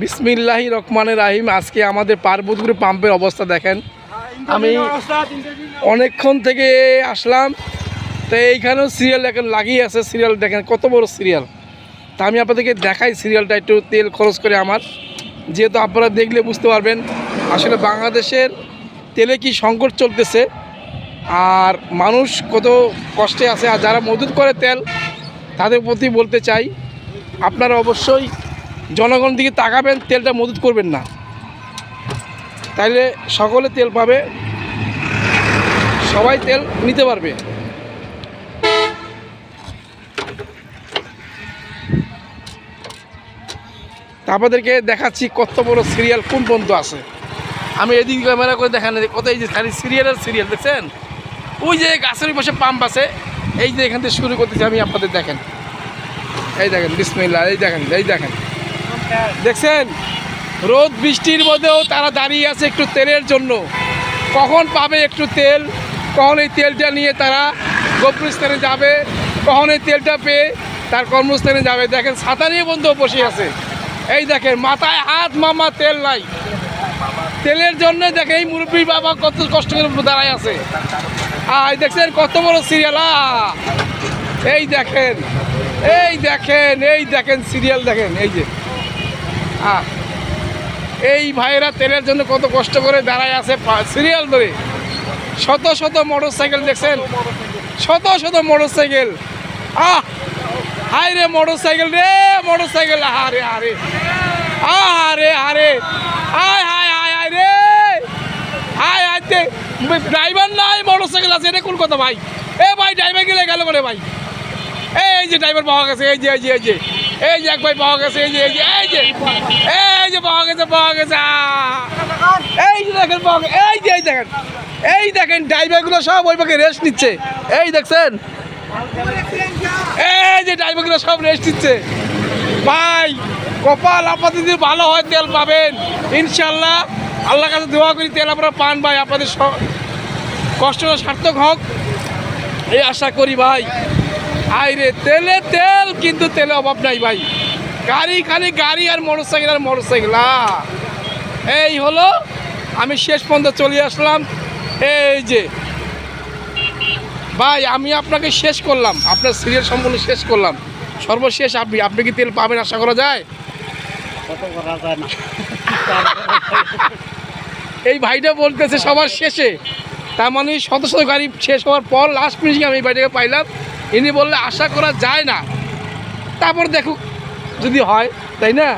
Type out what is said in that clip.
বিসমিল্লাহির রহমানির রহিম। আজকে আমাদের পার্বতীপুর পাম্পের অবস্থা দেখেন। আমি অনেকক্ষণ থেকে আসলাম, তো এইখানেও সিরিয়াল দেখেন লাগিয়ে আছে। সিরিয়াল দেখেন কত বড় সিরিয়াল। তা আমি আপনাদেরকে দেখাই সিরিয়ালটা, একটু তেল খরচ করে আমার, যেহেতু আপনারা দেখলে বুঝতে পারবেন আসলে বাংলাদেশের তেলে কি সংকট চলতেছে আর মানুষ কত কষ্টে আছে। আর যারা মজুত করে তেল, তাদের প্রতি বলতে চাই আপনারা অবশ্যই জনগণ দিকে তাকাবেন, তেলটা মজুত করবেন না, তাইলে সকলে তেল পাবে, সবাই তেল নিতে পারবে। তা আপনাদেরকে দেখাচ্ছি কত বড় সিরিয়াল কোন পর্যন্ত আছে। আমি এদিকে ক্যামেরা করে দেখান, কত এই যে খালি সিরিয়ালের সিরিয়াল দেখছেন। ওই যে গাছের পাশে পাম্প আছে, এই যে এখান থেকে শুরু করতেছি আমি, আপনাদের দেখেন, এই দেখেন বিসমিল্লাহ, এই দেখেন, এই দেখেন, দেখছেন রোদ বৃষ্টির মধ্যেও তারা দাঁড়িয়ে আছে একটু তেলের জন্য। কখন পাবে একটু তেল, কখন এই তেলটা নিয়ে তারা গন্তব্যস্থানে যাবে, কখন এই তেলটা পেয়ে তার কর্মস্থানে যাবে। দেখেন ছাতা নিয়ে বন্ধু বসে আছে, এই দেখেন মাথায় হাত, মামা তেল নাই। তেলের জন্য দেখেন এই মুরব্বী বাবা কত কষ্ট করে দাঁড়ায় আছে। এই দেখছেন কত বড় সিরিয়াল। এই দেখেন, এই দেখেন, এই দেখেন সিরিয়াল দেখেন, এই যে এই ভাইয়েরা তেলের জন্য কত কষ্ট করে দাঁড়ায় আছে সিরিয়াল ধরে। শত শত মোটর সাইকেল দেখছেন, শত শত মোটর সাইকেল। হাই রে মোটর সাইকেল রে, মোটর সাইকেল, আরে আরে আরে আরে হায় হায় হায় হায় রে, হায় হাইতে ড্রাইভার নাই, মোটর সাইকেল আছে, এটা কোন কথা ভাই? এ ভাই ড্রাইভার গেলে গেল করে ভাই। এই যে ড্রাইভার পাওয়া গেছে, এই যে এই যে এই যে এই যে এক ভাই পাওয়া গেছে, এই যে এই যে এই যে এই যে পাওয়া গেছে, পাওয়া গেছে। এই যে দেখেন পাওয়া গেছে, এই যে এই দেখেন, এই দেখেন ড্রাইভারগুলো সব ওই পাখে রেস্ট নিচ্ছে, এই দেখছেন, এই যে ড্রাইভারগুলো সব রেস্ট নিচ্ছে। ভাই কপাল আপনাদের যদি ভালো হয় তেল পাবেন ইনশাল্লাহ। আল্লাহর কাছে দোয়া করি তেল আপনারা পান ভাই, আপনাদের কষ্টটা সার্থক হোক এই আশা করি ভাই। আইরে তেলে তেল, কিন্তু তেলে অভাব নাই ভাই। গাড়ি খালি গাড়ি আর মোটর সাইকেল আর মোটর সাইকেল। এই হলো, আমি শেষ পর্যন্ত চলে আসলাম। এই যে ভাই আমি আপনাকে শেষ করলাম, আপনার সিরিয়াল সম্পূর্ণ শেষ করলাম, সর্বশেষ আপনি কি তেল পাবেন আশা করা যায়? এই ভাইটা বলতেছে সবার শেষে, তার মানে শত শত গাড়ি শেষ হওয়ার পর লাস্ট মিনিটে আমি এই ভাইটাকে পাইলাম। ইনি বললে আশা করা যায় না, তারপর দেখুক যদি হয়, তাই না?